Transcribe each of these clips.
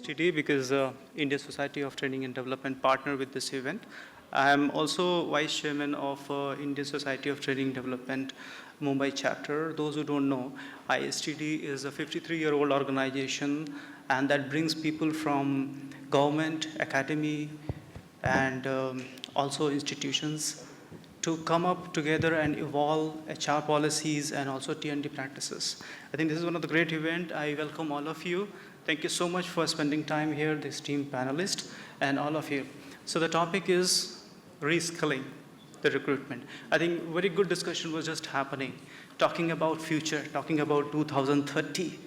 ISTD because Indian Society of Training and Development partner with this event. I am also Vice Chairman of Indian Society of Training and Development Mumbai chapter. Those who don't know, ISTD is a 53-year-old organization and that brings people from government, academy, and also institutions to come up together and evolve HR policies and also T&D practices. I think this is one of the great events. I welcome all of you. Thank you so much for spending time here, the esteemed panelists, and all of you. So the topic is reskilling, the recruitment. I think very good discussion was just happening, talking about future, talking about 2030.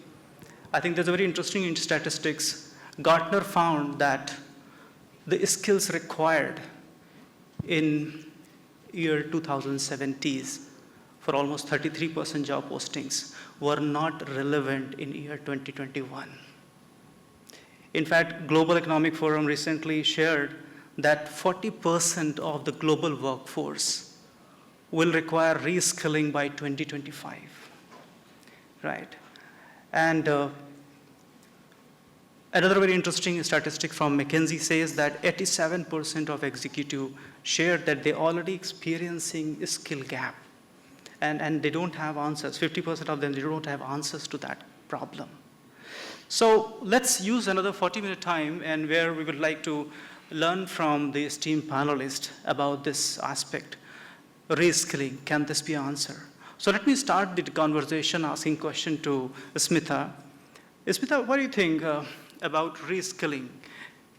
I think there's a very interesting statistics. Gartner found that the skills required in year 2017 for almost 33% job postings were not relevant in year 2021. In fact, Global Economic Forum recently shared that 40% of the global workforce will require reskilling by 2025, right? And another very interesting statistic from McKinsey says that 87% of executives shared that they're already experiencing a skill gap. And they don't have answers. 50% of them, they don't have answers to that problem. So let's use another 40-minute time and where we would like to learn from the esteemed panelists about this aspect. Reskilling, can this be an answer? So let me start the conversation asking question to Smita. Smita, what do you think about reskilling?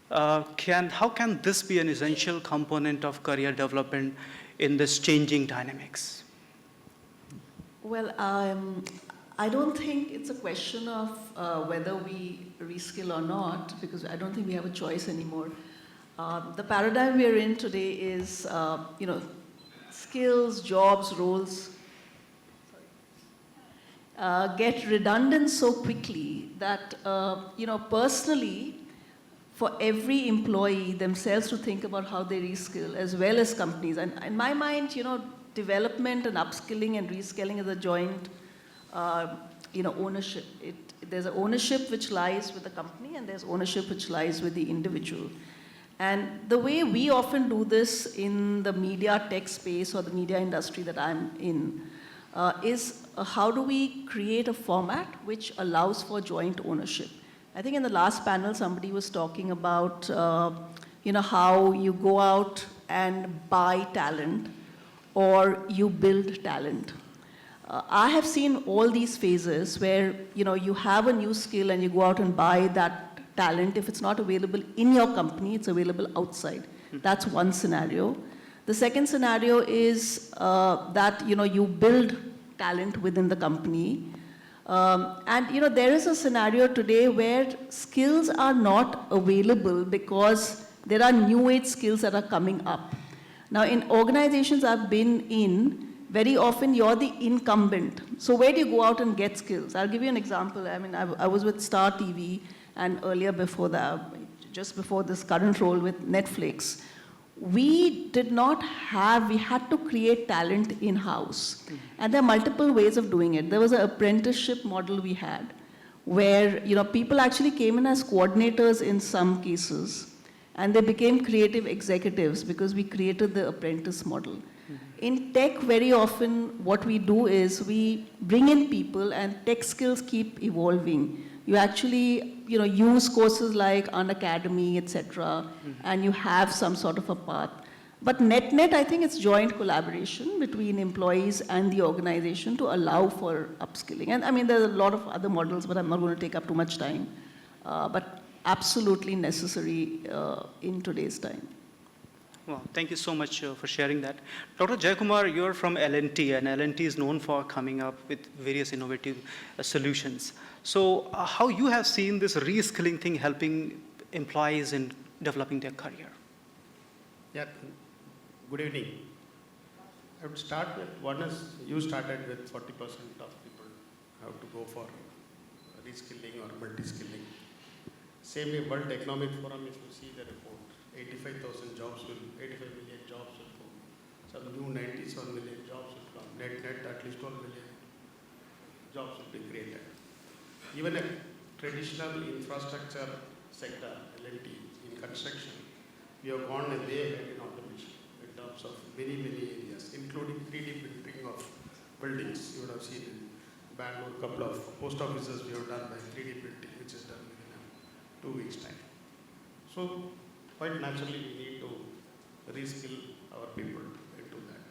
How can this be an essential component of career development in this changing dynamics? Well, I don't think it's a question of whether we reskill or not, because I don't think we have a choice anymore. The paradigm we're in today is, skills, jobs, roles get redundant so quickly that, personally, for every employee themselves to think about how they reskill, as well as companies. And in my mind, development and upskilling and reskilling is a joint, ownership. There's an ownership which lies with the company, and there's ownership which lies with the individual. And the way we often do this in the media tech space or the media industry that I'm in is how do we create a format which allows for joint ownership. I think in the last panel somebody was talking about how you go out and buy talent or you build talent. I have seen all these phases where you have a new skill and you go out and buy that talent. If it's not available in your company, it's available outside. That's one scenario. The second scenario is that you build talent within the company. And there is a scenario today where skills are not available because there are new age skills that are coming up. Now in organizations I've been in, very often you're the incumbent. So where do you go out and get skills? I'll give you an example. I mean, I was with Star TV and earlier before that, just before this current role with Netflix. We had to create talent in-house. And there are multiple ways of doing it. There was an apprenticeship model we had where, people actually came in as coordinators in some cases, and they became creative executives because we created the apprentice model. In tech, very often what we do is we bring in people and tech skills keep evolving. You actually, use courses like Unacademy, etc., and you have some sort of a path. But net, I think it's joint collaboration between employees and the organization to allow for upskilling. And I mean, there's a lot of other models, but I'm not going to take up too much time. But absolutely necessary in today's time. Well, thank you so much for sharing that. Dr. Jayakumar, you're from L&T, and L&T is known for coming up with various innovative solutions. So how you have seen this reskilling thing helping employees in developing their career? Yeah, good evening. I would start with, one is you started with 40% of people have to go for reskilling or multi-skilling. Same way, World Economic Forum, if you see the report, 85 million jobs will go. Some new 97 million jobs will come. Net, at least 12 million jobs will be created. Even a traditional infrastructure sector, L&T, in construction, we have gone a way ahead in automation in terms of many, many areas, including 3D printing of buildings. You would have seen in Bangalore, a couple of post offices we have done by 3D printing, which is done within 2 weeks' time. So, quite naturally, we need to reskill our people into that.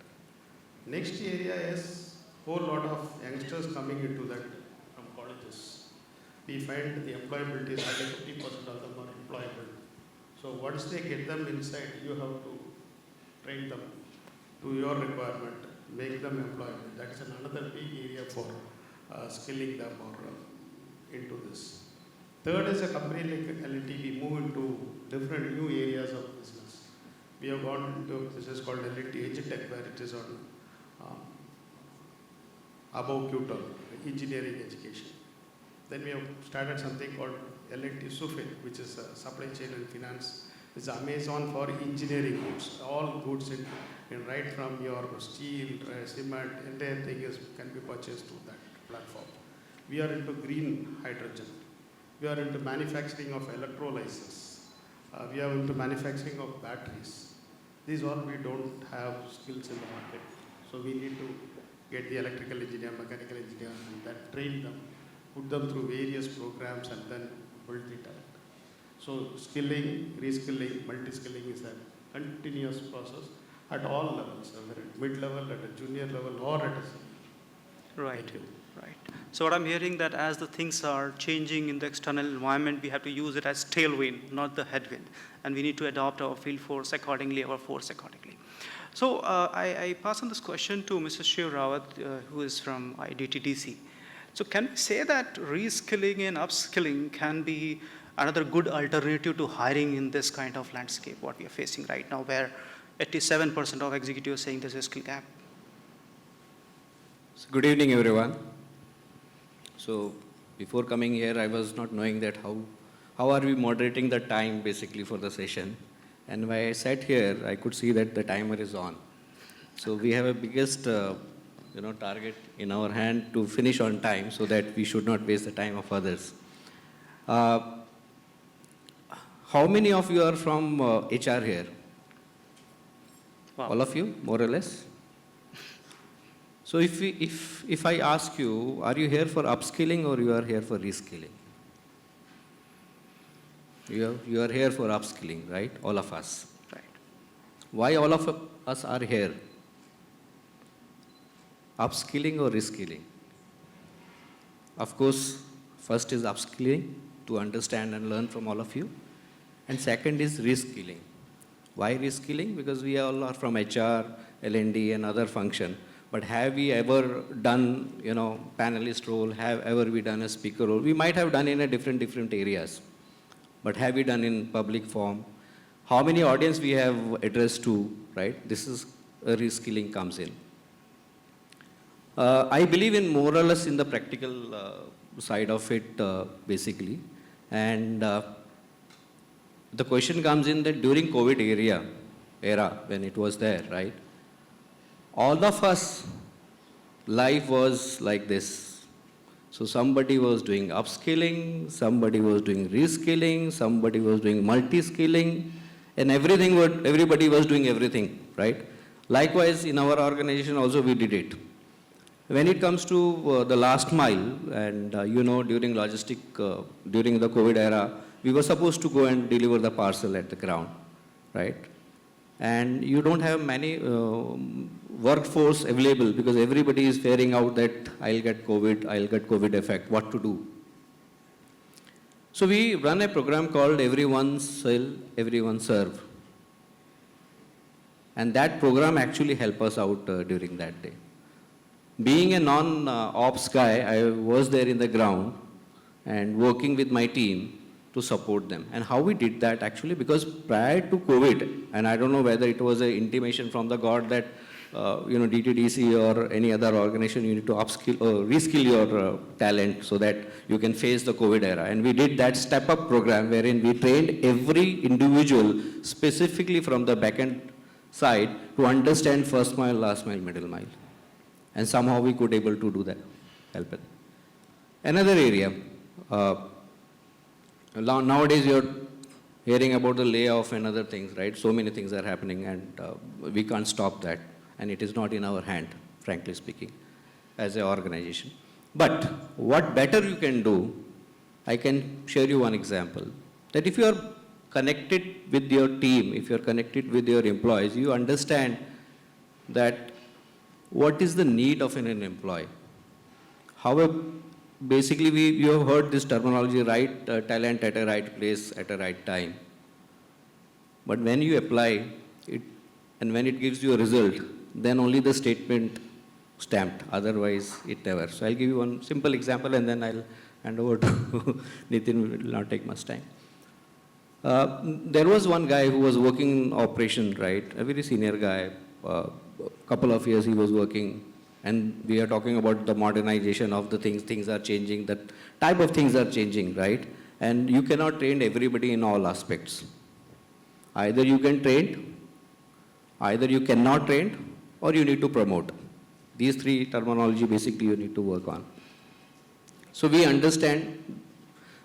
Next area is whole lot of youngsters coming into that from colleges. We find the employability is only 50% of them are employable. So once they get them inside, you have to train them to your requirement, make them employable. That is another big area for skilling them or into this. Third is a company like L&T, we move into different new areas of business. We have gone into a business called L&T EduTech, where it is on above Qton, engineering education. Then we have started something called L&T Sufit, which is supply chain and finance. It's Amazon for engineering goods. All goods in right from your steel, cement, entire thing can be purchased through that platform. We are into green hydrogen. We are into manufacturing of electrolysis. We are into manufacturing of batteries. These all we don't have skills in the market. So we need to get the electrical engineer, mechanical engineer, and then train them, put them through various programs, and then build the talent. So skilling, reskilling, multi-skilling is a continuous process at all levels, whether at mid-level, at a junior level, or at a senior. Right. Thank you. Right. So what I'm hearing that as the things are changing in the external environment, we have to use it as tailwind, not the headwind. And we need to adopt our field force accordingly, our force accordingly. So I pass on this question to Mr. Shiv Rawat, who is from IDTDC. So can we say that reskilling and upskilling can be another good alternative to hiring in this kind of landscape, what we are facing right now, where 87% of executives saying there's a skill gap? So good evening, everyone. So before coming here, I was not knowing that how are we moderating the time basically for the session. And when I sat here, I could see that the timer is on. So we have a biggest target in our hand to finish on time so that we should not waste the time of others. How many of you are from HR here? Wow. All of you, more or less? So if I ask you, are you here for upskilling or you are here for reskilling? You are here for upskilling, right? All of us. Right. Why all of us are here? Upskilling or reskilling? Of course, first is upskilling to understand and learn from all of you. And second is reskilling. Why reskilling? Because we all are from HR, L&D and other function. But have we ever done, panelist role? Have ever we done a speaker role? We might have done in a different areas. But have we done in public form? How many audience we have addressed to, right? This is a reskilling comes in. I believe in more or less in the practical side of it, basically. And the question comes in that during COVID era, when it was there, right? All of us, life was like this. So somebody was doing upskilling, somebody was doing reskilling, somebody was doing multi-skilling, and everybody was doing everything, right? Likewise, in our organization also we did it. When it comes to the last mile, and during during the COVID era, we were supposed to go and deliver the parcel at the ground, right? And you don't have many workforce available because everybody is fearing out that I'll get COVID effect, what to do. So we run a program called Everyone Sell, Everyone Serve. And that program actually helped us out during that day. Being a non-ops guy, I was there in the ground and working with my team to support them. And how we did that actually, because prior to COVID, and I don't know whether it was an intimation from the God that, DTDC or any other organization, you need to upskill or reskill your talent so that you can face the COVID era. And we did that step-up program wherein we trained every individual specifically from the back-end side to understand first mile, last mile, middle mile. And somehow we could able to do that, help it. Another area, Nowadays, you're hearing about the layoff and other things, right? So many things are happening, and we can't stop that. And it is not in our hand, frankly speaking, as an organization. But what better you can do, I can share you one example. That if you are connected with your team, if you are connected with your employees, you understand that what is the need of an employee. However, basically, you have heard this terminology, right talent at a right place at a right time. But when you apply it and when it gives you a result, then only the statement stamped, otherwise it never. So I'll give you one simple example and then I'll hand over to Nitin, it will not take much time. There was one guy who was working in operation, right? A very senior guy. Couple of years he was working, and we are talking about the modernization of the things. Things are changing. That type of things are changing, right? And you cannot train everybody in all aspects. Either you can train, either you cannot train, or you need to promote. These three terminology basically you need to work on. So we understand.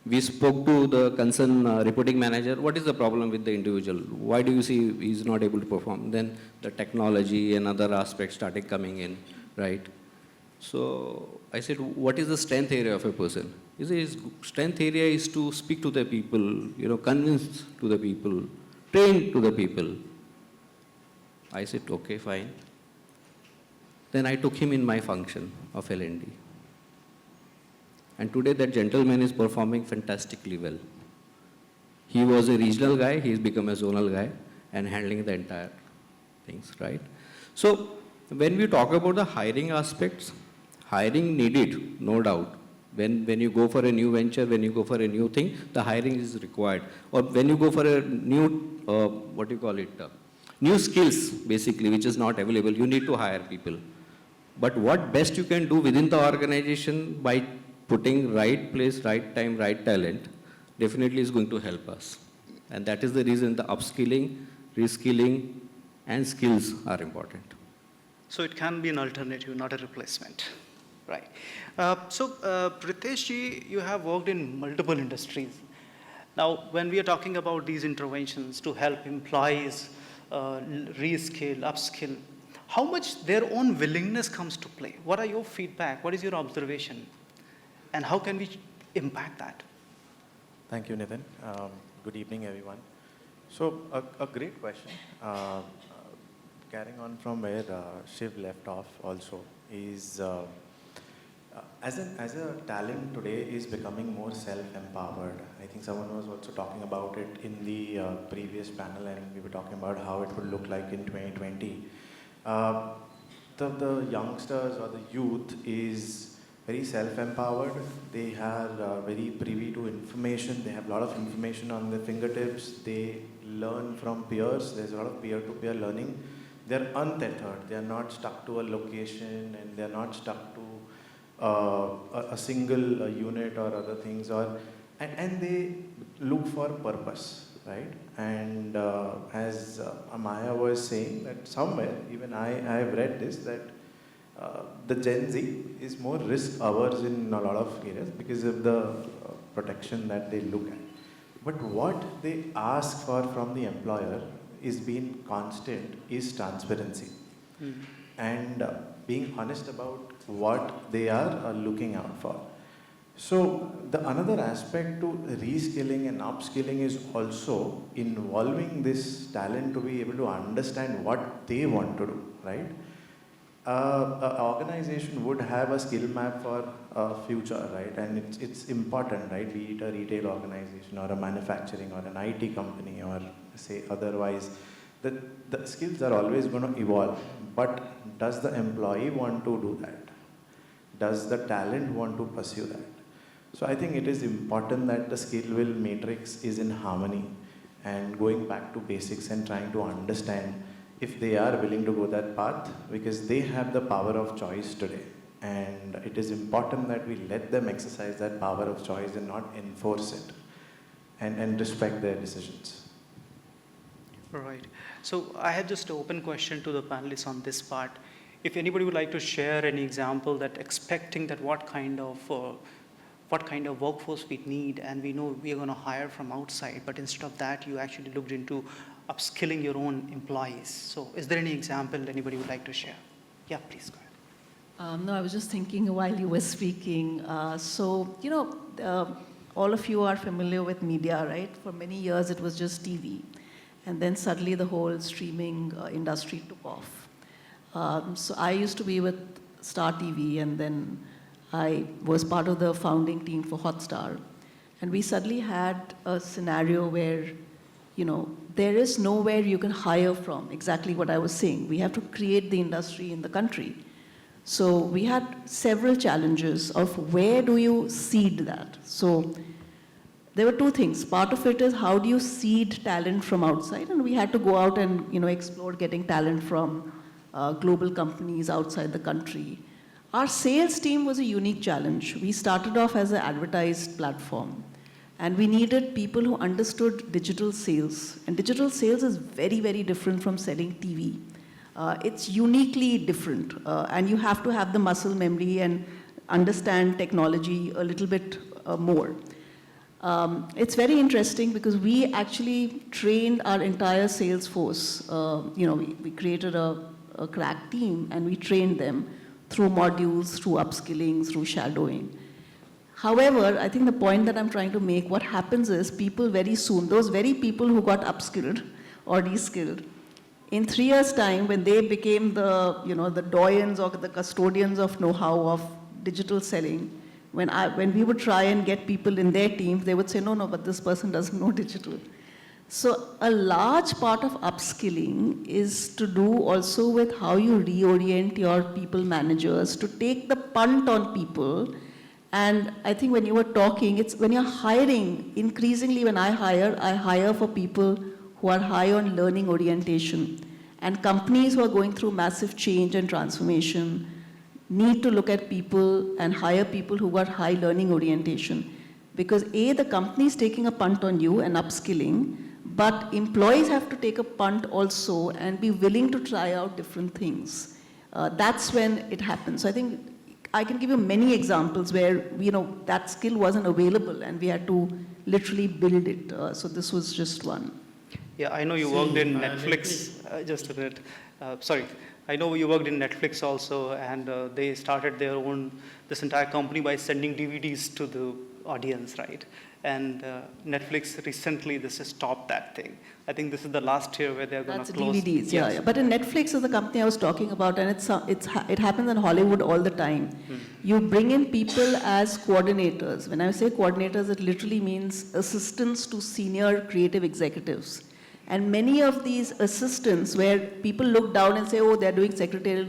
We spoke to the concerned reporting manager. What is the problem with the individual? Why do you see he's not able to perform? Then the technology and other aspects started coming in, right? So I said, what is the strength area of a person? He said, his strength area is to speak to the people, convince to the people, train to the people. I said, okay, fine. Then I took him in my function of L&D. And today that gentleman is performing fantastically well. He was a regional guy, he's become a zonal guy and handling the entire things, right? So when we talk about the hiring aspects, hiring needed, no doubt. When you go for a new venture, when you go for a new thing, the hiring is required. Or when you go for a new, new skills basically, which is not available, you need to hire people. But what best you can do within the organization by putting right place, right time, right talent, definitely is going to help us. And that is the reason the upskilling, reskilling, and skills are important. So it can be an alternative, not a replacement. Right. Pritesh ji, you have worked in multiple industries. Now, when we are talking about these interventions to help employees reskill, upskill, how much their own willingness comes to play? What are your feedback? What is your observation? And how can we impact that? Thank you, Nitin. Good evening, everyone. So, a great question. Carrying on from where Shiv left off also is, as a talent today is becoming more self-empowered. I think someone was also talking about it in the previous panel, and we were talking about how it would look like in 2020. The youngsters or the youth is very self-empowered. They are very privy to information. They have a lot of information on their fingertips. They learn from peers. There's a lot of peer-to-peer learning. They're untethered. They're not stuck to a location, and they're not stuck to a single unit or other things. And they look for purpose, right? And as Amaya was saying, that somewhere, even I have read this, that the Gen Z is more risk averse in a lot of areas because of the protection that they look at. But what they ask for from the employer is being constant, is transparency. And being honest about what they are looking out for. So the another aspect to reskilling and upskilling is also involving this talent to be able to understand what they want to do, right? An organization would have a skill map for future, right? And it's important, right? Be it a retail organization or a manufacturing or an IT company or say otherwise, the skills are always going to evolve. But does the employee want to do that? Does the talent want to pursue that? So I think it is important that the skill will matrix is in harmony and going back to basics and trying to understand if they are willing to go that path, because they have the power of choice today. And it is important that we let them exercise that power of choice and not enforce it and respect their decisions. All right. So I have just an open question to the panelists on this part. If anybody would like to share any example that expecting that what kind of what kind of workforce we need, and we know we are going to hire from outside, but instead of that, you actually looked into upskilling your own employees. So is there any example anybody would like to share? Yeah, please go ahead. No, I was just thinking while you were speaking. All of you are familiar with media, right? For many years, it was just TV. And then suddenly the whole streaming industry took off. So I used to be with Star TV, and then I was part of the founding team for Hotstar. And we suddenly had a scenario where, there is nowhere you can hire from, exactly what I was saying. We have to create the industry in the country. So we had several challenges of where do you seed that? So there were two things. Part of it is how do you seed talent from outside? And we had to go out and explore getting talent from global companies outside the country. Our sales team was a unique challenge. We started off as an advertised platform. And we needed people who understood digital sales. And digital sales is very, very different from selling TV. It's uniquely different. And you have to have the muscle memory and understand technology a little bit more. It's very interesting because we actually trained our entire sales force. We created a crack team and we trained them through modules, through upskilling, through shadowing. However, I think the point that I'm trying to make, what happens is people very soon, those very people who got upskilled or reskilled, in 3 years' time, when they became the doyens or the custodians of know-how of digital selling, when we would try and get people in their teams, they would say, no, but this person doesn't know digital. So a large part of upskilling is to do also with how you reorient your people managers to take the punt on people. And I think when you were talking, it's when you're hiring, increasingly when I hire for people who are high on learning orientation. And companies who are going through massive change and transformation need to look at people and hire people who got high learning orientation. Because A, the company is taking a punt on you and upskilling, but employees have to take a punt also and be willing to try out different things. That's when it happens. So I think I can give you many examples where that skill wasn't available and we had to literally build it. So this was just one. Yeah, I know you worked in Netflix. Just a minute. Sorry. I know you worked in Netflix also, and they started this entire company by sending DVDs to the audience, right? And Netflix recently, this has stopped that thing. I think this is the last year where they're going to close. That's DVDs, yeah. But in Netflix is the company I was talking about, and it happens in Hollywood all the time. You bring in people as coordinators. When I say coordinators, it literally means assistants to senior creative executives. And many of these assistants, where people look down and say, oh, they're doing secretarial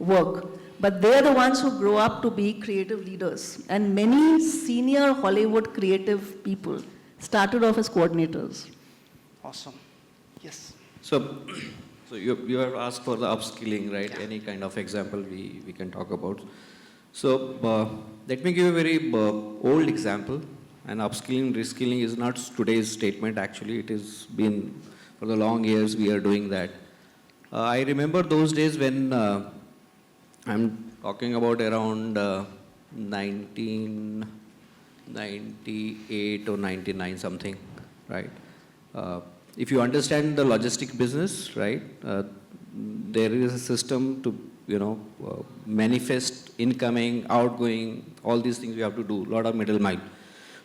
work, but they're the ones who grow up to be creative leaders. And many senior Hollywood creative people started off as coordinators. Awesome. Yes. So you have asked for the upskilling, right? Yeah. Any kind of example we can talk about. So let me give a very old example. And upskilling, reskilling is not today's statement actually. It has been for the long years we are doing that. I remember those days when I'm talking about around 1998 or 99 something, right? If you understand the logistic business, right, there is a system to, manifest incoming, outgoing, all these things we have to do, a lot of middle mile.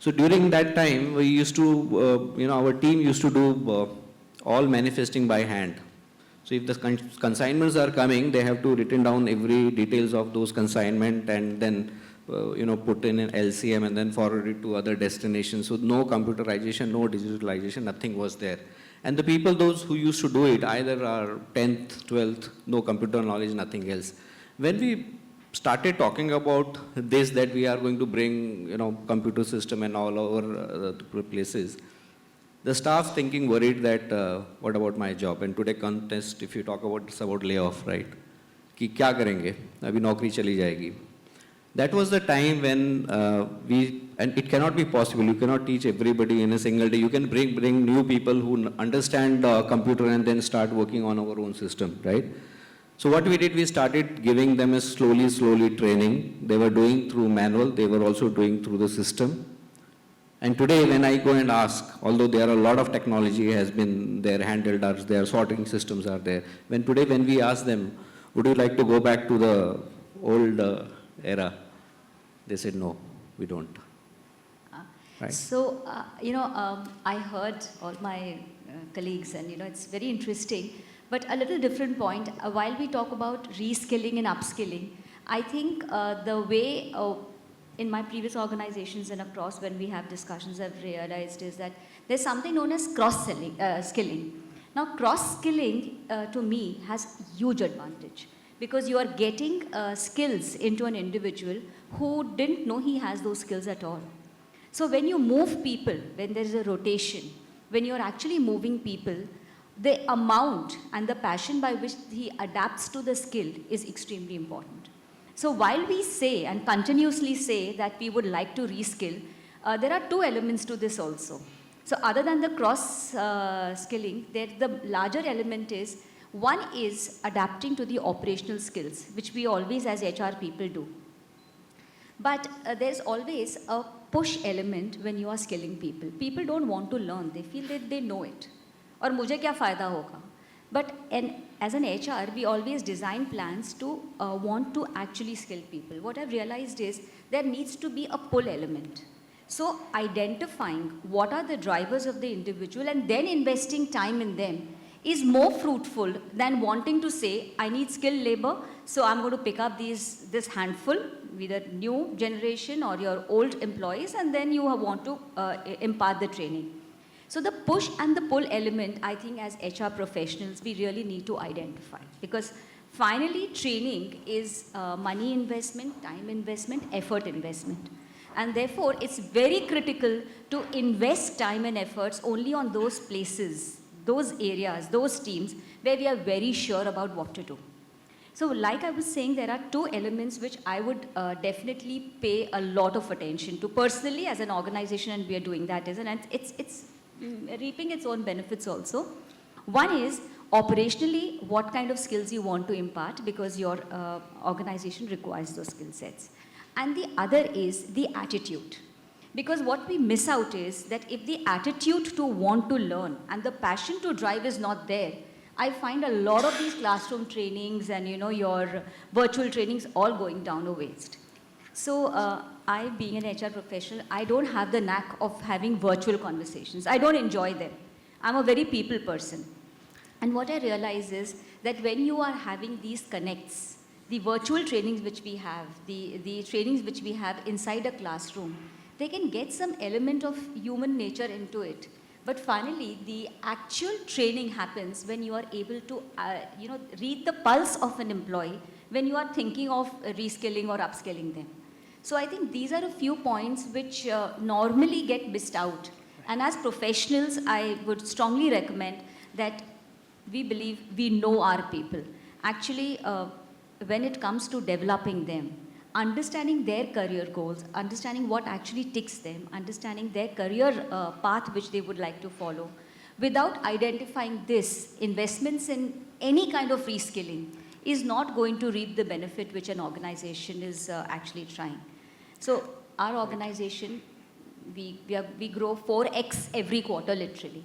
So during that time, we used to, our team used to do all manifesting by hand. So if the consignments are coming, they have to written down every details of those consignment and then, put in an LCM and then forward it to other destinations. So no computerization, no digitalization, nothing was there. And the people, those who used to do it, either are 10th, 12th, no computer knowledge, nothing else. When we started talking about this, that we are going to bring, computer system and all over the places, the staff thinking worried that, what about my job? And today contest, if you talk about, it's about layoff, right? कि क्या करेंगे? अभी नौकरी चली जाएगी. That was the time when and it cannot be possible. You cannot teach everybody in a single day. You can bring new people who understand computer and then start working on our own system, right? So what we did, we started giving them a slowly training. They were doing through manual, they were also doing through the system. And today when I go and ask, although there are a lot of technology has been there, handled, their sorting systems are there. When we ask them, would you like to go back to the old era? They said, no, we don't. Right. So, I heard all my colleagues and, it's very interesting. But a little different point, while we talk about reskilling and upskilling, I think the way in my previous organizations and across when we have discussions I've realized is that there's something known as skilling. Now cross-skilling to me has huge advantage because you are getting skills into an individual who didn't know he has those skills at all. So when you move people, when there is a rotation, when you're actually moving people, the amount and the passion by which he adapts to the skill is extremely important. So while we say and continuously say that we would like to reskill, there are two elements to this also. So other than the cross-skilling, the larger element is, one is adapting to the operational skills, which we always as HR people do. But there's always a push element when you are skilling people. People don't want to learn, they feel that they know it. और मुझे क्या फ़ायदा होगा? But as an HR, we always design plans to want to actually skill people. What I've realized is there needs to be a pull element. So identifying what are the drivers of the individual and then investing time in them is more fruitful than wanting to say, I need skilled labor, so I'm going to pick up this handful, either new generation or your old employees, and then you want to impart the training. So the push and the pull element, I think as HR professionals, we really need to identify. Because finally, training is money investment, time investment, effort investment. And therefore, it's very critical to invest time and efforts only on those places, those areas, those teams, where we are very sure about what to do. So like I was saying, there are two elements which I would definitely pay a lot of attention to. Personally, as an organization, and we are doing that, and it's reaping its own benefits also. One is operationally what kind of skills you want to impart because your organization requires those skill sets. And the other is the attitude. Because what we miss out is that if the attitude to want to learn and the passion to drive is not there, I find a lot of these classroom trainings and your virtual trainings all going down a waste. So I, being an HR professional, I don't have the knack of having virtual conversations. I don't enjoy them. I'm a very people person. And what I realize is that when you are having these connects, the virtual trainings which we have, the trainings which we have inside a classroom, they can get some element of human nature into it. But finally, the actual training happens when you are able to read the pulse of an employee when you are thinking of reskilling or upskilling them. So I think these are a few points which normally get missed out. And as professionals, I would strongly recommend that we believe we know our people. Actually, when it comes to developing them, understanding their career goals, understanding what actually ticks them, understanding their career path which they would like to follow, without identifying this, investments in any kind of reskilling is not going to reap the benefit which an organization is actually trying. So our organization, we grow 4x every quarter literally.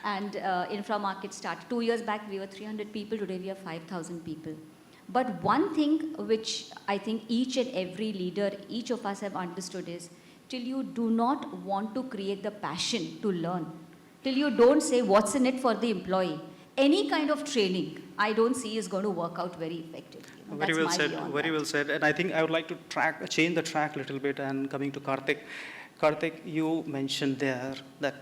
And infra market started 2 years back, we were 300 people, today we are 5,000 people. But one thing which I think each and every leader, each of us have understood is, till you do not want to create the passion to learn, till you don't say what's in it for the employee, any kind of training, I don't see is going to work out very effectively. Very well said, very well said. And I think I would like to change the track a little bit and coming to Karthik. Karthik, you mentioned there that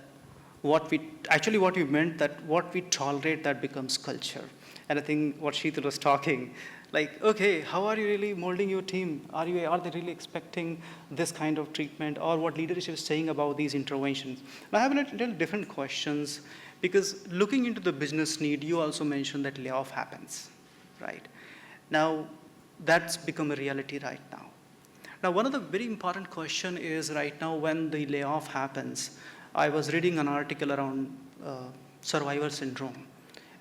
what you meant that what we tolerate, that becomes culture. And I think what Sheetal was talking, like, okay, how are you really molding your team? Are they really expecting this kind of treatment? Or what leadership is saying about these interventions? Now, I have a little different questions, because looking into the business need, you also mentioned that layoff happens, right? Now, that's become a reality right now. Now, one of the very important question is right now when the layoff happens, I was reading an article around survivor syndrome.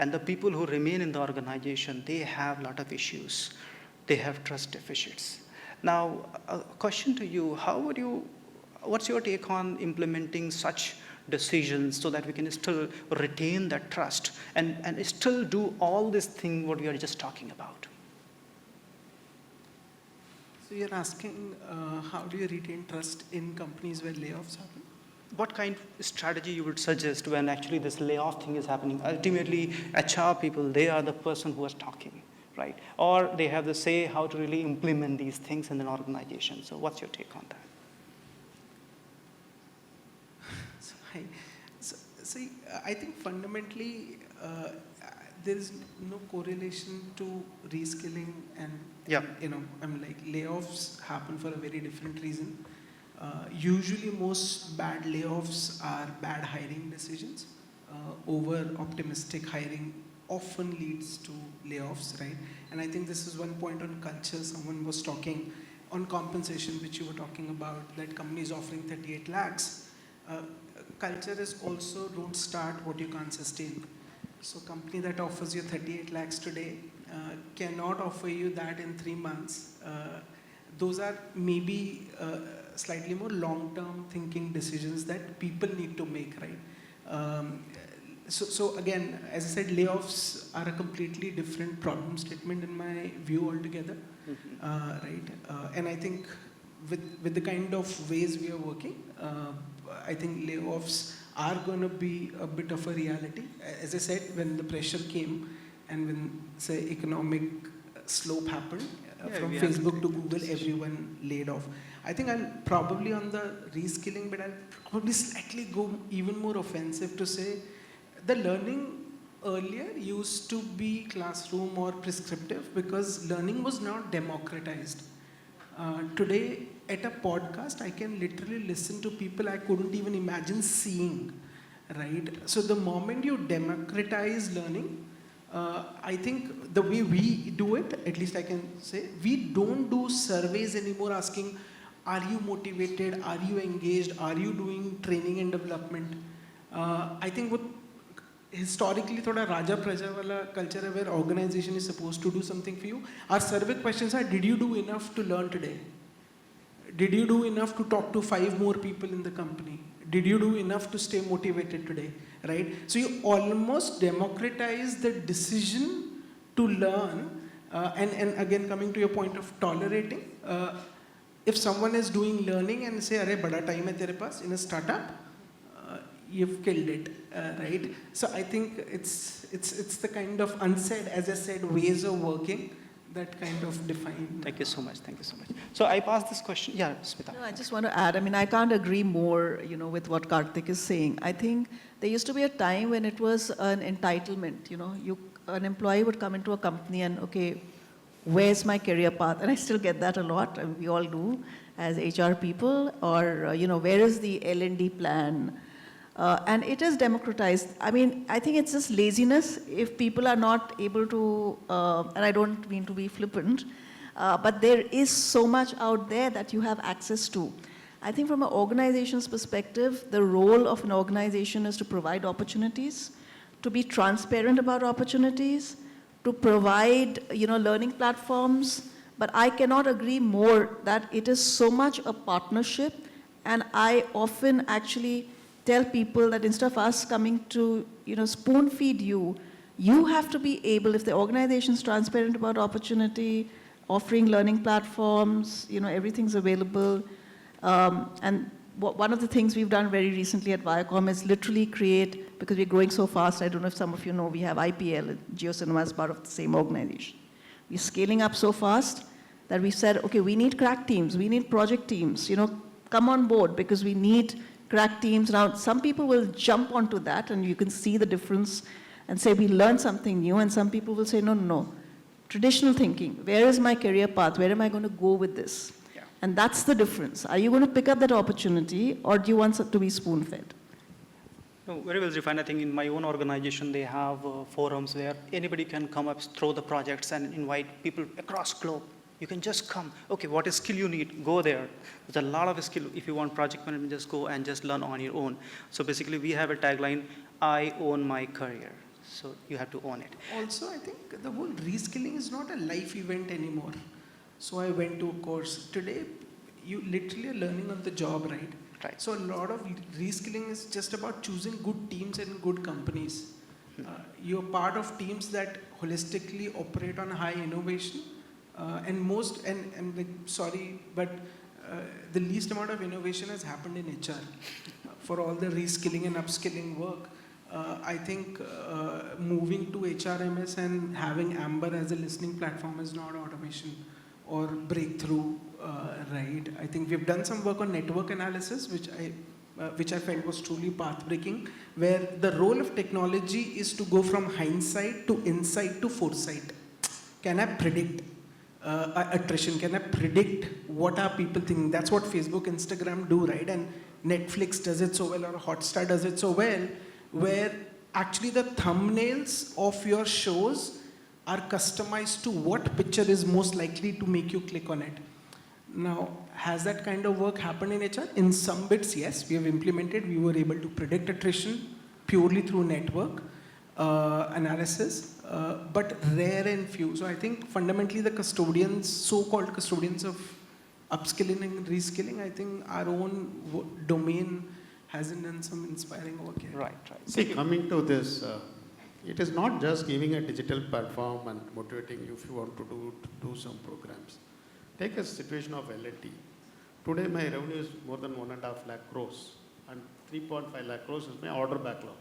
And the people who remain in the organization, they have a lot of issues. They have trust deficits. Now, a question to you, what's your take on implementing such decisions so that we can still retain that trust and still do all this thing what we are just talking about? So you're asking how do you retain trust in companies where layoffs happen? What kind of strategy you would suggest when actually this layoff thing is happening? Ultimately, HR people, they are the person who is talking, right? Or they have the say how to really implement these things in an organization. So what's your take on that? So, I think fundamentally there is no correlation to reskilling and Yeah. layoffs happen for a very different reason. Usually most bad layoffs are bad hiring decisions. Over optimistic hiring often leads to layoffs, right? And I think this is one point on culture. Someone was talking on compensation, which you were talking about, that company is offering 38 lakhs. Culture is also don't start what you can't sustain. So company that offers you 38 lakhs today cannot offer you that in 3 months. Those are maybe slightly more long-term thinking decisions that people need to make, right? So again, as I said, layoffs are a completely different problem statement in my view altogether, right? And I think with the kind of ways we are working, I think layoffs are going to be a bit of a reality. As I said, when the pressure came and when, say, economic slope happened, from Facebook to Google, everyone laid off. I think I'll probably on the reskilling, but I'll probably slightly go even more offensive to say the learning earlier used to be classroom or prescriptive because learning was not democratized. Today, at a podcast, I can literally listen to people I couldn't even imagine seeing, right? So the moment you democratize learning, I think the way we do it, at least I can say, we don't do surveys anymore asking, are you motivated, are you engaged, are you doing training and development? I think what historically thoda Raja Praja wala culture hai where organization is supposed to do something for you. Our survey questions are, did you do enough to learn today? Did you do enough to talk to 5 more people in the company? Did you do enough to stay motivated today? Right? So you almost democratize the decision to learn. And again, coming to your point of tolerating, if someone is doing learning and say, "Arey, bada time hai tere paas," in a startup, you've killed it, right? So I think it's the kind of unsaid, as I said, ways of working that kind of define. Thank you so much. Thank you so much. So I pass this question. Yeah, Smita. No, I just want to add, I mean, I can't agree more, with what Karthik is saying. I think there used to be a time when it was an entitlement, an employee would come into a company and, okay, where's my career path? And I still get that a lot, and we all do as HR people, or, where is the L&D plan? And it is democratized. I mean, I think it's just laziness if people are not able to, and I don't mean to be flippant, but there is so much out there that you have access to. I think from an organization's perspective, the role of an organization is to provide opportunities, to be transparent about opportunities, to provide, learning platforms. But I cannot agree more that it is so much a partnership, and I often actually tell people that instead of us coming to, spoon feed you, you have to be able, if the organization is transparent about opportunity, offering learning platforms, everything's available. And one of the things we've done very recently at Viacom is literally create, because we're growing so fast, I don't know if some of you know, we have IPL, JioCinema as part of the same organization. We're scaling up so fast that we said, okay, we need crack teams, we need project teams, come on board because we need crack teams. Now, some people will jump onto that and you can see the difference and say, we learned something new, and some people will say, no. Traditional thinking, where is my career path? Where am I going to go with this? Yeah. And that's the difference. Are you going to pick up that opportunity, or do you want to be spoon-fed? No, very well defined. I think in my own organization, they have forums where anybody can come up, throw the projects and invite people across globe. You can just come. Okay, what is skill you need? Go there. There's a lot of skill. If you want project management, just go and just learn on your own. So basically, we have a tagline, I own my career. So you have to own it. Also, I think the whole reskilling is not a life event anymore. So I went to a course. Today, you literally are learning on the job, right? Right. So a lot of reskilling is just about choosing good teams and good companies. You're part of teams that holistically operate on high innovation, and like, sorry, but the least amount of innovation has happened in HR. For all the reskilling and upskilling work, I think moving to HRMS and having Amber as a listening platform is not automation or breakthrough, right? I think we've done some work on network analysis, which I felt was truly path-breaking, where the role of technology is to go from hindsight to insight to foresight. Can I predict attrition? Can I predict what are people thinking? That's what Facebook, Instagram do, right? And Netflix does it so well, or Hotstar does it so well, where actually the thumbnails of your shows are customized to what picture is most likely to make you click on it. Now, has that kind of work happened in HR? In some bits, yes, we have implemented. We were able to predict attrition purely through network analysis, but rare and few. So I think fundamentally the custodians, so-called custodians of upskilling and reskilling, I think our own domain hasn't done some inspiring work yet. Right. See, coming to this, it is not just giving a digital platform and motivating you if you want to do some programs. Take a situation of L&T. Today my revenue is more than 1.5 lakh crores and 3.5 lakh crores is my order backlog.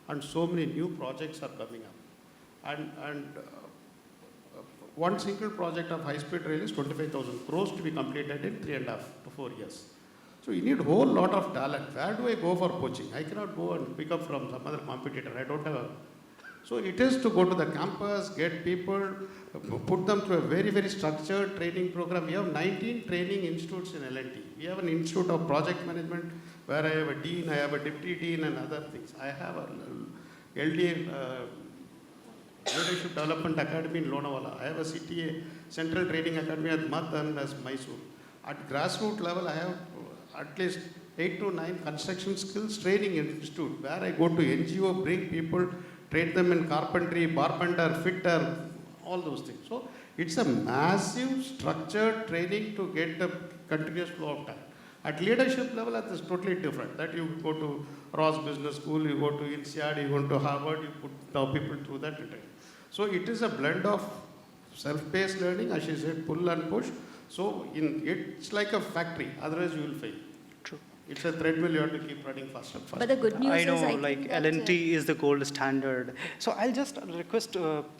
And so many new projects are coming up. And one single project of high-speed rail is 25,000 crores to be completed in 3.5 to 4 years. So you need a whole lot of talent. Where do I go for poaching? I cannot go and pick up from some other competitor. I don't have a... So it is to go to the campus, get people, put them through a very, very structured training program. We have 19 training institutes in L&T. We have an institute of project management where I have a dean, I have a deputy dean and other things. I have a LDA, Leadership Development Academy in Lonavala. I have a CTA, Central Training Academy at Math and as Mysore. At grassroots level, I have at least 8 to 9 construction skills training institute where I go to NGO, bring people, train them in carpentry, carpenter, fitter, all those things. So it's a massive structured training to get the continuous flow of time. At leadership level, that is totally different. That you go to Ross Business School, you go to INSEAD, you go to Harvard, you put people through that training. So it is a blend of self-paced learning, as she said, pull and push. So it's like a factory, otherwise you will fail. True. It's a treadmill, you have to keep running faster. But the good news I know, is, I like think that, L&T is the gold standard. So I'll just request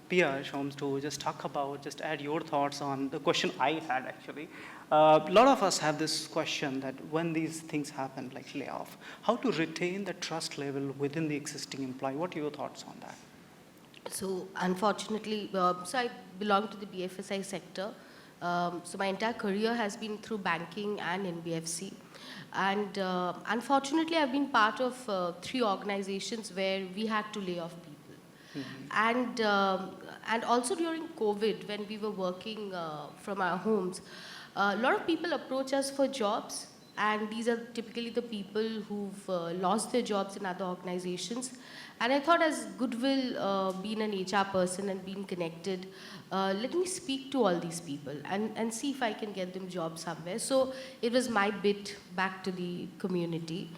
Pia Shams to just talk about, just add your thoughts on the question I had actually. A lot of us have this question that when these things happen, like layoff, how to retain the trust level within the existing employee? What are your thoughts on that? So unfortunately, so I belong to the BFSI sector. So my entire career has been through banking and NBFC. And unfortunately, I've been part of 3 organizations where we had to lay off people. And also during COVID, when we were working from our homes, a lot of people approach us for jobs. And these are typically the people who've lost their jobs in other organizations. And I thought, as goodwill, being an HR person and being connected, let me speak to all these people and see if I can get them jobs somewhere. So it was my bit back to the community.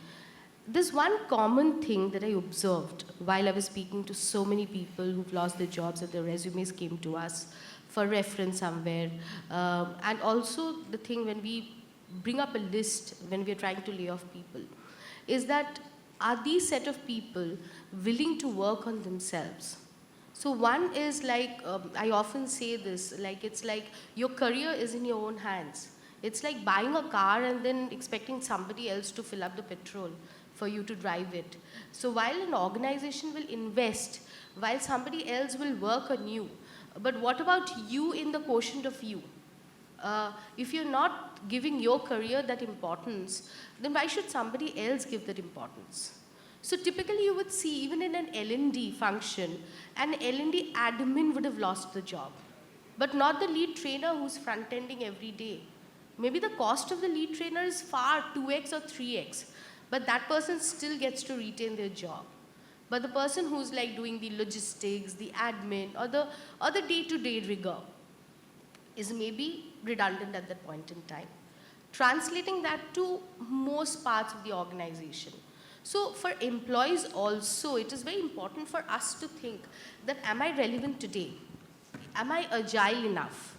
There's one common thing that I observed while I was speaking to so many people who've lost their jobs and their resumes came to us for reference somewhere. And also the thing when we bring up a list when we're trying to lay off people is that are these set of people willing to work on themselves? So one is like, I often say this, like it's like your career is in your own hands. It's like buying a car and then expecting somebody else to fill up the petrol for you to drive it. So while an organization will invest, while somebody else will work on you, but what about you in the quotient of you? If you're not giving your career that importance, then why should somebody else give that importance? So typically you would see even in an L&D function, an L&D admin would have lost the job, but not the lead trainer who's front-ending every day. Maybe the cost of the lead trainer is far 2x or 3x, but that person still gets to retain their job. But the person who's like doing the logistics, the admin, or the day-to-day rigor is maybe redundant at that point in time. Translating that to most parts of the organization. So for employees also, it is very important for us to think that, am I relevant today? Am I agile enough?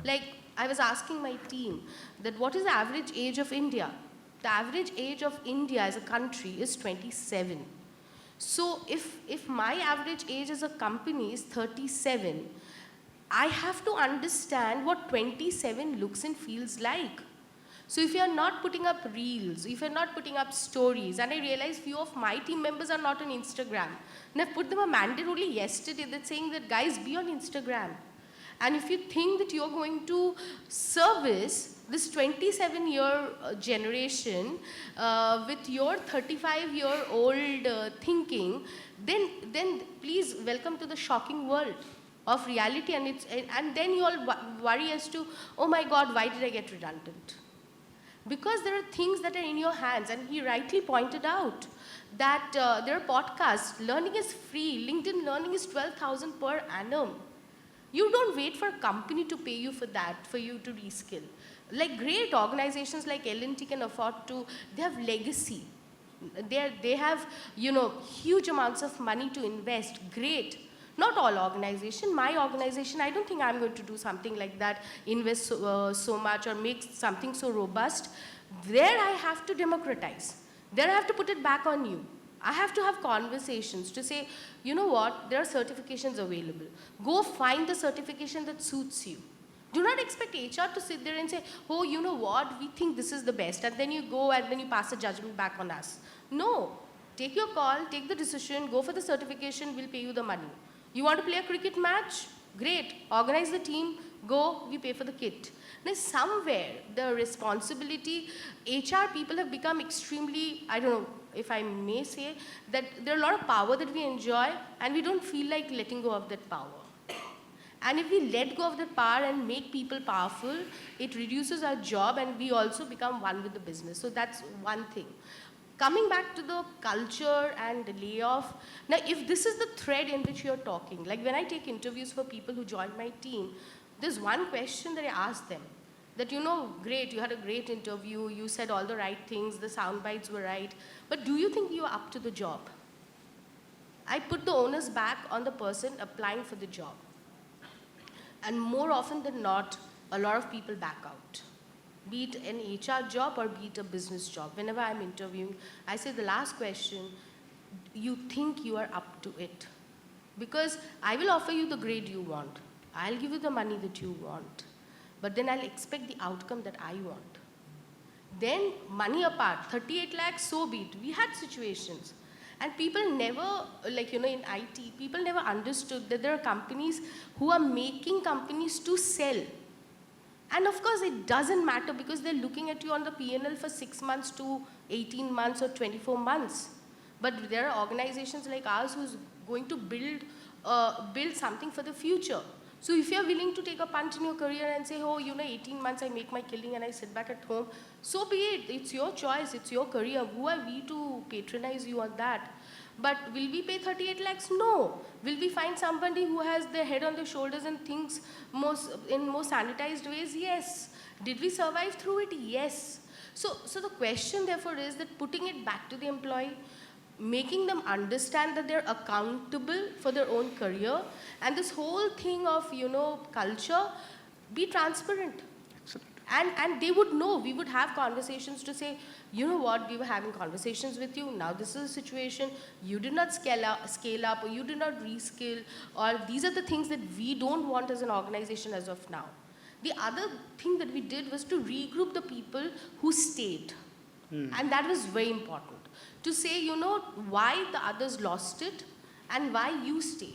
Like, I was asking my team that what is the average age of India? The average age of India as a country is 27. So if my average age as a company is 37, I have to understand what 27 looks and feels like. So if you're not putting up reels, if you're not putting up stories, and I realize few of my team members are not on Instagram, and I've put them a mandate only yesterday that's saying that guys, be on Instagram. And if you think that you're going to service this 27-year generation with your 35-year-old thinking, then please welcome to the shocking world of reality. And then you all worry as to, oh my God, why did I get redundant? Because there are things that are in your hands, and he rightly pointed out that there are podcasts. Learning is free. LinkedIn Learning is 12,000 per annum. You don't wait for a company to pay you for that, for you to reskill. Like great organizations like L&T can afford to, they have legacy. They have, huge amounts of money to invest. Great. Not all organization. My organization, I don't think I'm going to do something like that, invest so much or make something so robust. There I have to democratize. There I have to put it back on you. I have to have conversations to say, you know what, there are certifications available. Go find the certification that suits you. Do not expect HR to sit there and say, oh, you know what, we think this is the best. And then you go and then you pass a judgment back on us. No. Take your call, take the decision, go for the certification, we'll pay you the money. You want to play a cricket match? Great. Organize the team, go, we pay for the kit. Now, somewhere, the responsibility, HR people have become extremely, I don't know if I may say, that there are a lot of power that we enjoy, and we don't feel like letting go of that power. And if we let go of that power and make people powerful, it reduces our job, and we also become one with the business. So that's one thing. Coming back to the culture and the layoff, now if this is the thread in which you're talking, like when I take interviews for people who join my team, there's one question that I ask them, that great, you had a great interview, you said all the right things, the sound bites were right, but do you think you are up to the job? I put the onus back on the person applying for the job. And more often than not, a lot of people back out. Be it an HR job or be it a business job. Whenever I'm interviewing, I say the last question, you think you are up to it? Because I will offer you the grade you want. I'll give you the money that you want. But then I'll expect the outcome that I want. Then money apart, 38 lakhs, so be it. We had situations. And people never, in IT, people never understood that there are companies who are making companies to sell. And of course, it doesn't matter because they're looking at you on the P&L for 6 months to 18 months or 24 months. But there are organizations like ours who's going to build something for the future. So if you're willing to take a punt in your career and say, 18 months I make my killing and I sit back at home, so be it. It's your choice. It's your career. Who are we to patronize you on that? But will we pay 38 lakhs? No. Will we find somebody who has their head on their shoulders and thinks in more sanitized ways? Yes. Did we survive through it? Yes. So the question therefore is that putting it back to the employee, making them understand that they're accountable for their own career, and this whole thing of, culture, be transparent. And they would know. We would have conversations to say, you know what, we were having conversations with you, now this is the situation, you did not scale up, or you did not reskill, or these are the things that we don't want as an organization as of now. The other thing that we did was to regroup the people who stayed. And that was very important. To say, why the others lost it, and why you stay.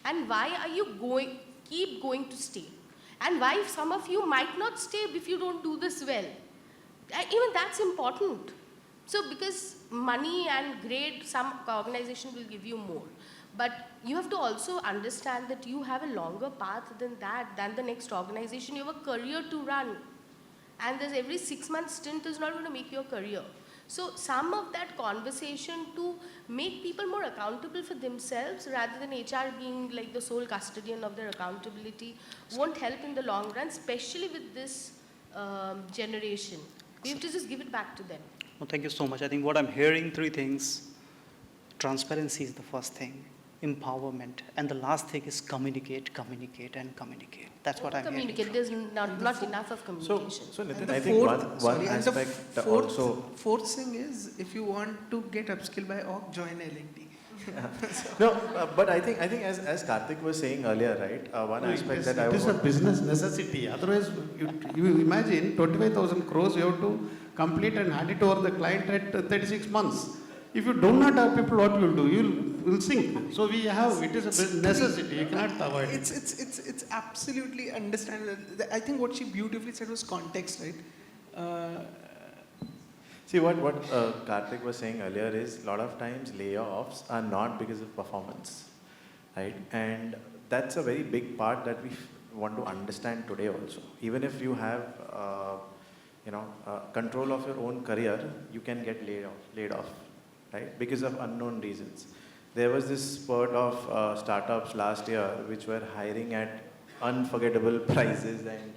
And why are you keep going to stay. And why some of you might not stay if you don't do this well. Even that's important. So because money and grade, some organization will give you more. But you have to also understand that you have a longer path than the next organization. You have a career to run. and there's every 6 month stint is not going to make your career. So some of that conversation to make people more accountable for themselves rather than HR being like the sole custodian of their accountability won't help in the long run, especially with this generation. We have to just give it back to them. Well, thank you so much. I think what I'm hearing, three things. Transparency is the first thing, empowerment, and the last thing is communicate, communicate, and communicate. That's what I'm hearing. Communicate. There's not enough of communication. So Nitin, And the I think fourth- one sorry, and the aspect fourth, also. fourth thing is, if you want to get upskilled by org, join L&D. No, but I think as Karthik was saying earlier, right? One aspect that I It is a would business necessity. Otherwise, you imagine 25,000 crores you have to complete and hand it over the client at 36 months. If you do not have people, what you will do? You will sink. So we have, it is a necessity. You cannot avoid it. It's absolutely understandable. I think what she beautifully said was context, right? see what Karthik was saying earlier is a lot of times layoffs are not because of performance, right? And that's a very big part that we want to understand today also. Even if you have control of your own career, you can get laid off, right? Because of unknown reasons. There was this spurt of startups last year which were hiring at unforgettable prices and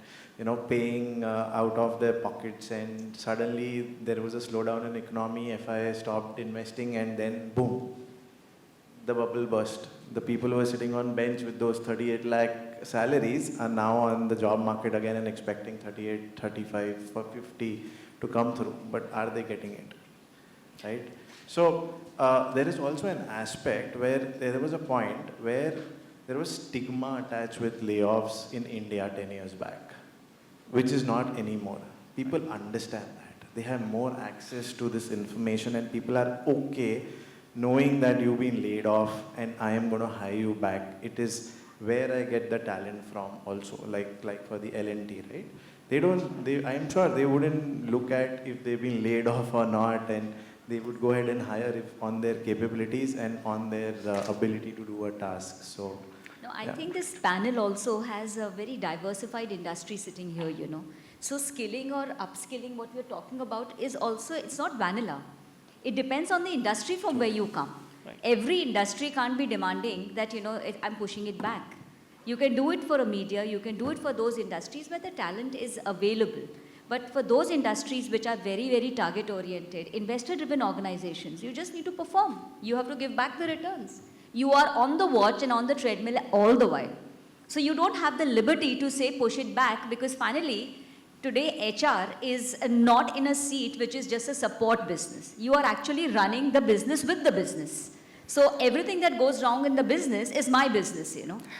paying out of their pockets, and suddenly there was a slowdown in economy. FI stopped investing, and then boom, the bubble burst. The people who were sitting on bench with those 38 lakh salaries are now on the job market again and expecting 38, 35, 50 to come through. But are they getting it? Right? So there is also an aspect where there was a point where there was stigma attached with layoffs in India 10 years back, which is not anymore. People understand that. They have more access to this information, and people are okay knowing that you've been laid off and I am going to hire you back. It is where I get the talent from also, like for the L&T, right? I'm sure they wouldn't look at if they've been laid off or not, and they would go ahead and hire on their capabilities and on their ability to do a task. So, No, I think this panel also has a very diversified industry sitting here, So skilling or upskilling, what we're talking about is also, it's not vanilla. It depends on the industry from where you come. Right. Every industry can't be demanding that, I'm pushing it back. You can do it for a media, you can do it for those industries where the talent is available. But for those industries which are very, very target-oriented, investor-driven organizations, you just need to perform. You have to give back the returns. You are on the watch and on the treadmill all the while. So you don't have the liberty to say push it back, because finally, today HR is not in a seat which is just a support business. You are actually running the business with the business. So everything that goes wrong in the business is my business,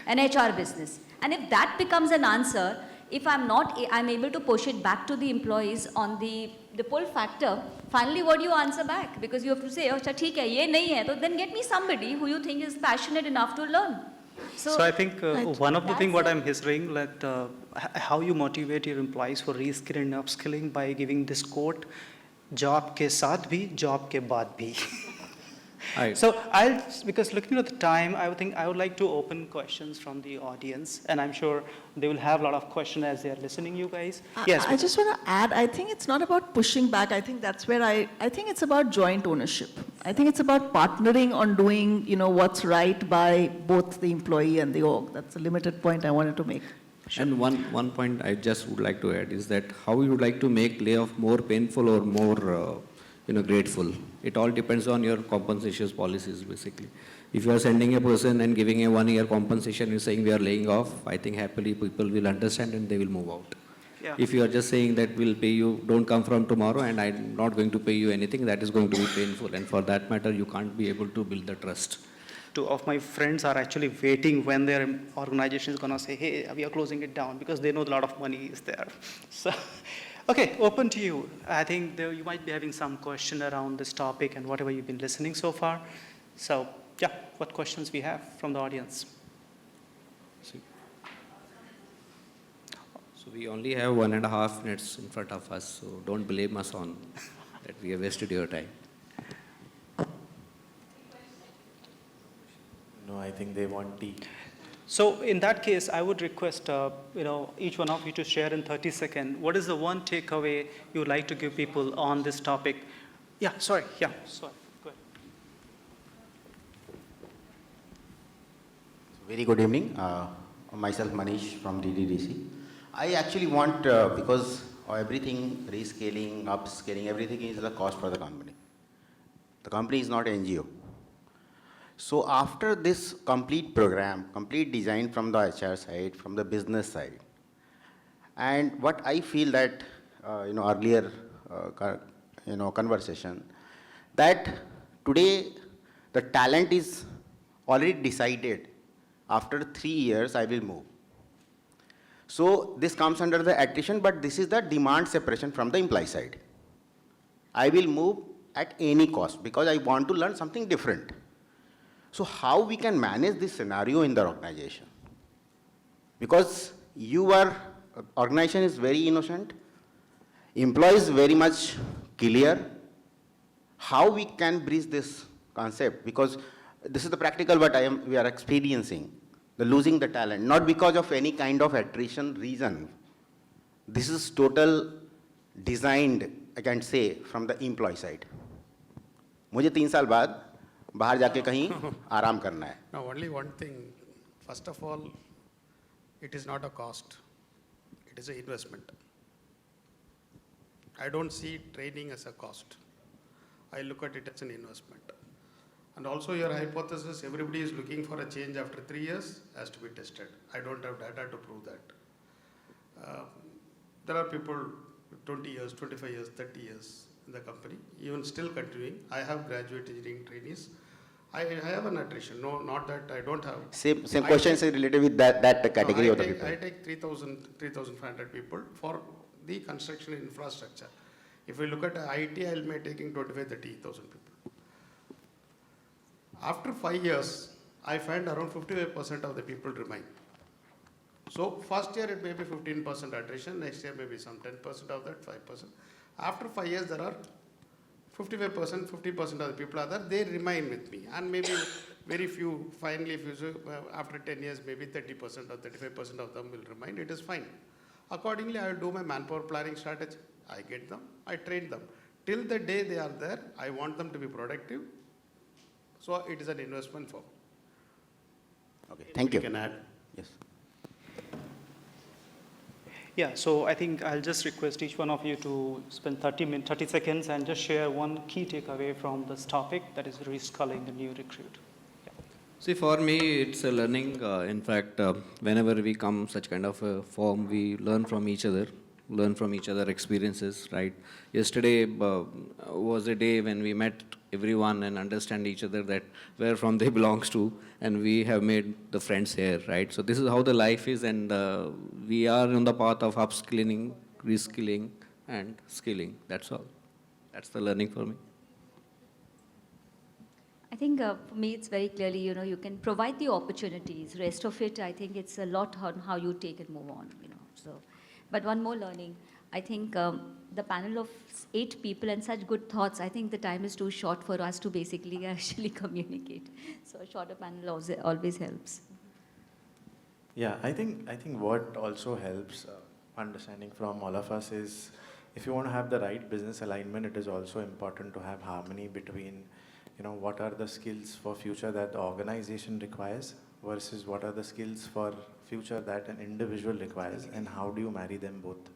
an HR business. And if that becomes an answer, if I'm able to push it back to the employees on the pull factor, finally what do you answer back? Because you have to say, oh, theek hai, ye nahi hai, so then get me somebody who you think is passionate enough to learn. So I think one of the things what That's I'm hearing, that how you motivate your employees for reskilling and upskilling by giving this quote, job ke saath bhi, job ke baad bhi. Right. So because looking at the time, I would like to open questions from the audience, and I'm sure they will have a lot of questions as they are listening, you guys. Yes. I just want to add, I think it's not about pushing back. I think that's where I think it's about joint ownership. I think it's about partnering on doing, what's right by both the employee and the org. That's a limited point I wanted to make. Sure. And one point I just would like to add is that how you would like to make layoff more painful or more grateful. It all depends on your compensation policies, basically. If you are sending a person and giving a 1 year compensation and saying we are laying off, I think happily people will understand and they will move out. Yeah. If you are just saying that we'll pay you, don't come from tomorrow and I'm not going to pay you anything, that is going to be painful. And for that matter, you can't be able to build the trust. Two of my friends are actually waiting when their organization is going to say, hey, we are closing it down, because they know a lot of money is there. So, okay, open to you. I think you might be having some question around this topic and whatever you've been listening so far. So, yeah, what questions we have from the audience? So we only have 1.5 minutes in front of us, so don't blame us on that we have wasted your time. no, I think they want tea. So in that case, I would request each one of you to share in 30 seconds what is the one takeaway you would like to give people on this topic. Yeah, sorry. Go ahead. Very good evening. Myself Manish from DDDC. I actually want, because everything, rescaling, upscaling, everything is the cost for the company. The company is not NGO. So after this complete program, complete design from the HR side, from the business side, and what I feel that, earlier, conversation, that today the talent is already decided. After 3 years, I will move. So this comes under the attrition, but this is the demand separation from the employee side. I will move at any cost because I want to learn something different. So how we can manage this scenario in the organization? Because organization is very innocent, employees very much clear. How we can bridge this concept? Because this is the practical what we are experiencing, the losing the talent, not because of any kind of attrition reason. This is total designed, I can say, from the employee side. मुझे 3 साल बाद बाहर जाके कहीं आराम करना है. Now, only one thing. First of all, it is not a cost. It is an investment. I don't see training as a cost. I look at it as an investment. And also your hypothesis, everybody is looking for a change after 3 years, has to be tested. I don't have data to prove that. There are people 20 years, 25 years, 30 years in the company, even still continuing. I have graduate engineering trainees. I have an attrition. No, not that I don't have. Same question is related with that category of the people. I take 3,500 people for the construction infrastructure. If we look at IT, I will be taking 25,000-30,000 people. After 5 years, I find around 55% of the people remain. So first year it may be 15% attrition, next year maybe some 10% of that, 5%. After 5 years, there are 55%, 50% of the people are there, they remain with me. And maybe very few, finally, after 10 years, maybe 30% or 35% of them will remain, it is fine. Accordingly, I will do my manpower planning strategy. I get them, I train them. Till the day they are there, I want them to be productive. So it is an investment for me. Okay, thank you. You can add. Yes. Yeah, so I think I'll just request each one of you to spend 30 seconds and just share one key takeaway from this topic, that is reskilling the new recruit. Yeah. See, for me, it's a learning. In fact, whenever we come such kind of a form, we learn from each other experiences, right? Yesterday was a day when we met everyone and understand each other that where from they belongs to, and we have made the friends here, right? So this is how the life is, and we are on the path of upskilling, reskilling, and skilling. That's all. That's the learning for me. I think for me it's very clearly, you can provide the opportunities. Rest of it, I think it's a lot on how you take and move on, So, but one more learning. I think the panel of 8 people and such good thoughts, I think the time is too short for us to basically actually communicate. So a shorter panel always helps. Yeah, I think what also helps understanding from all of us is if you want to have the right business alignment, it is also important to have harmony between, what are the skills for future that the organization requires versus what are the skills for future that an individual requires, and how do you marry them both.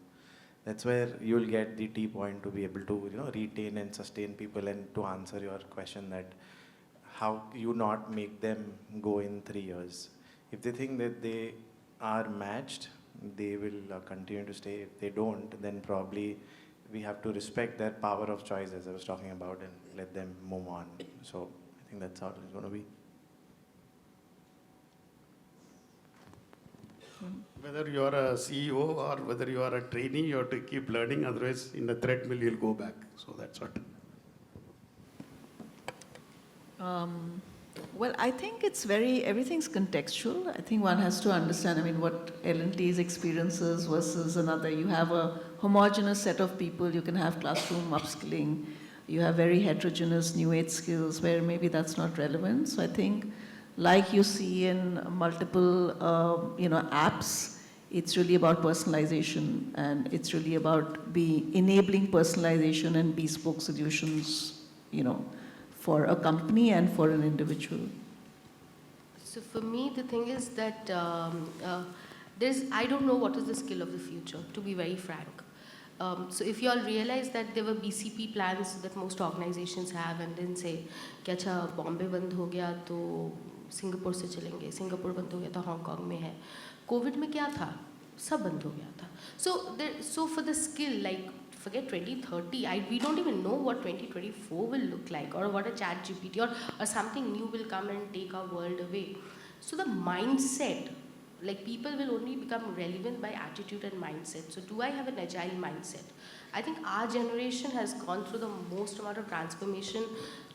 That's where you'll get the T point to be able to, retain and sustain people, and to answer your question that how you not make them go in 3 years. If they think that they are matched, they will continue to stay. If they don't, then probably we have to respect their power of choice, as I was talking about, and let them move on. So I think that's how it's going to be. Whether you are a CEO or whether you are a trainee, you have to keep learning, otherwise in the treadmill you'll go back. So that's what. Well, I think everything's contextual. I think one has to understand, what L&T's experiences versus another. You have a homogeneous set of people, you can have classroom upskilling. You have very heterogeneous new age skills where maybe that's not relevant. So I think like you see in multiple, apps. It's really about personalization, and it's really about enabling personalization and bespoke solutions, for a company and for an individual. So for me, the thing is that I don't know what is the skill of the future, to be very frank. So if you all realize that there were BCP plans that most organizations have, and then say, कि अच्छा बॉम्बे बंद हो गया तो Singapore से चलेंगे, Singapore बंद हो गया तो हांगकांग में है, कोविड में क्या था, सब बंद हो गया था. So for the skill, like forget 2030, we don't even know what 2024 will look like, or what a chat GPT or something new will come and take our world away. So the mindset, like people will only become relevant by attitude and mindset. So do I have an agile mindset? I think our generation has gone through the most amount of transformation,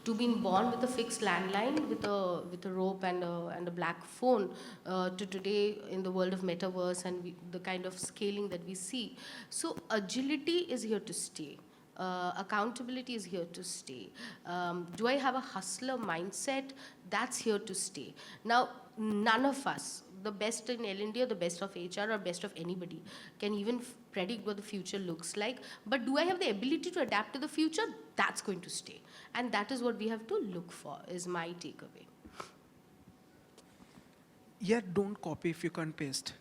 to being born with a fixed landline with a rope and a black phone, to today in the world of metaverse and the kind of scaling that we see. So agility is here to stay. Accountability is here to stay. Do I have a hustler mindset? That's here to stay. Now, none of us, the best in L&D or the best of HR or best of anybody, can even predict what the future looks like. But do I have the ability to adapt to the future? That's going to stay. And that is what we have to look for, is my takeaway. Yeah, don't copy if you can't paste,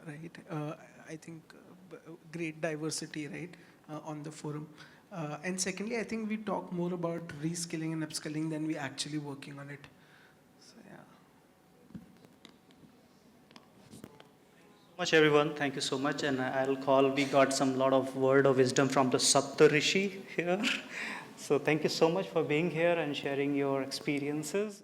right? I think great diversity, right, on the forum. And secondly, I think we talk more about reskilling and upskilling than we actually working on it. So yeah. Much everyone, thank you so much, and we got some lot of word of wisdom from the Saptarishi here. So thank you so much for being here and sharing your experiences.